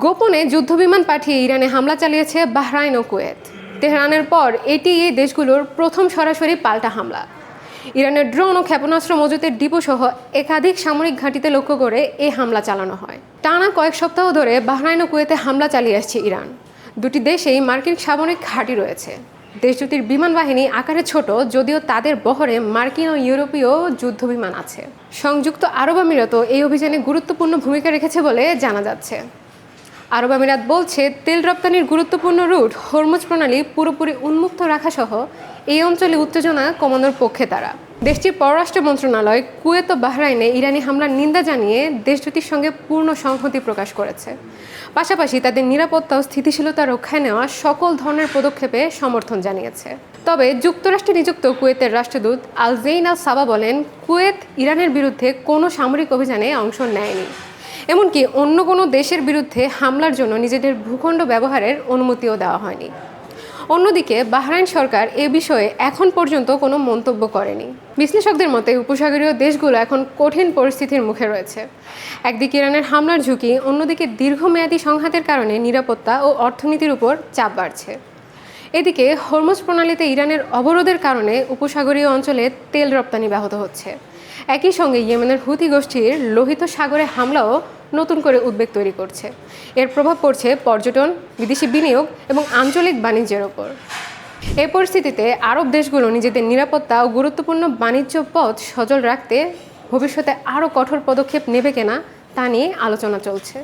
গোপনে যুদ্ধবিমান পাঠিয়ে ইরানে হামলা চালিয়েছে বাহরাইন ও কুয়েত। তেহরানের পর এটি এই দেশগুলোর প্রথম সরাসরি পাল্টা হামলা। ইরানের ড্রোন ও ক্ষেপণাস্ত্র মজুতের ডিপোসহ একাধিক সামরিক ঘাঁটিতে লক্ষ্য করে এই হামলা চালানো হয়। টানা কয়েক সপ্তাহ ধরে বাহরাইন ও কুয়েতে হামলা চালিয়ে আসছে ইরান। দুটি দেশেই মার্কিন সামরিক ঘাঁটি রয়েছে। দেশ দুটির বিমান বাহিনী আকারে ছোট, যদিও তাদের বহরে মার্কিন ও ইউরোপীয় যুদ্ধবিমান আছে। সংযুক্ত আরব আমিরাত এই অভিযানে গুরুত্বপূর্ণ ভূমিকা রেখেছে বলে জানা যাচ্ছে। আরব আমিরাত বলছে, তেল রপ্তানির গুরুত্বপূর্ণ রুট হরমুজ প্রণালী পুরোপুরি উন্মুক্ত রাখা সহ এই অঞ্চলে উত্তেজনা কমানোর পক্ষে তারা। দেশটির পররাষ্ট্র মন্ত্রণালয় কুয়েত ও বাহরাইনে ইরানি হামলার নিন্দা জানিয়ে দেশ দুটির সঙ্গে পূর্ণ সংহতি প্রকাশ করেছে। পাশাপাশি তাদের নিরাপত্তা ও স্থিতিশীলতা রক্ষায় নেওয়া সকল ধরনের পদক্ষেপে সমর্থন জানিয়েছে। তবে যুক্তরাষ্ট্রে নিযুক্ত কুয়েতের রাষ্ট্রদূত আল জেইন আল সাবা বলেন, কুয়েত ইরানের বিরুদ্ধে কোনো সামরিক অভিযানে অংশ নেয়নি, এমনকি অন্য কোনো দেশের বিরুদ্ধে হামলার জন্য নিজেদের ভূখণ্ড ব্যবহারের অনুমতিও দেওয়া হয়নি। অন্যদিকে বাহরাইন সরকার এ বিষয়ে এখন পর্যন্ত কোনো মন্তব্য করেনি। বিশ্লেষকদের মতে উপসাগরীয় দেশগুলো এখন কঠিন পরিস্থিতির মুখে রয়েছে। একদিকে ইরানের হামলার ঝুঁকি, অন্যদিকে দীর্ঘমেয়াদী সংঘাতের কারণে নিরাপত্তা ও অর্থনীতির উপর চাপ বাড়ছে। এদিকে হরমুজ প্রণালীতে ইরানের অবরোধের কারণে উপসাগরীয় অঞ্চলে তেল রপ্তানি ব্যাহত হচ্ছে। একই সঙ্গে ইয়েমেনের হুথি গোষ্ঠীর লোহিত সাগরে হামলাও নতুন করে উদ্বেগ তৈরি করছে। এর প্রভাব পড়ছে পর্যটন, বিদেশি বিনিয়োগ এবং আঞ্চলিক বাণিজ্যের ওপর। এই পরিস্থিতিতে আরব দেশগুলো নিজেদের নিরাপত্তা ও গুরুত্বপূর্ণ বাণিজ্য পথ সচল রাখতে ভবিষ্যতে আরও কঠোর পদক্ষেপ নেবে কিনা তা নিয়ে আলোচনা চলছে।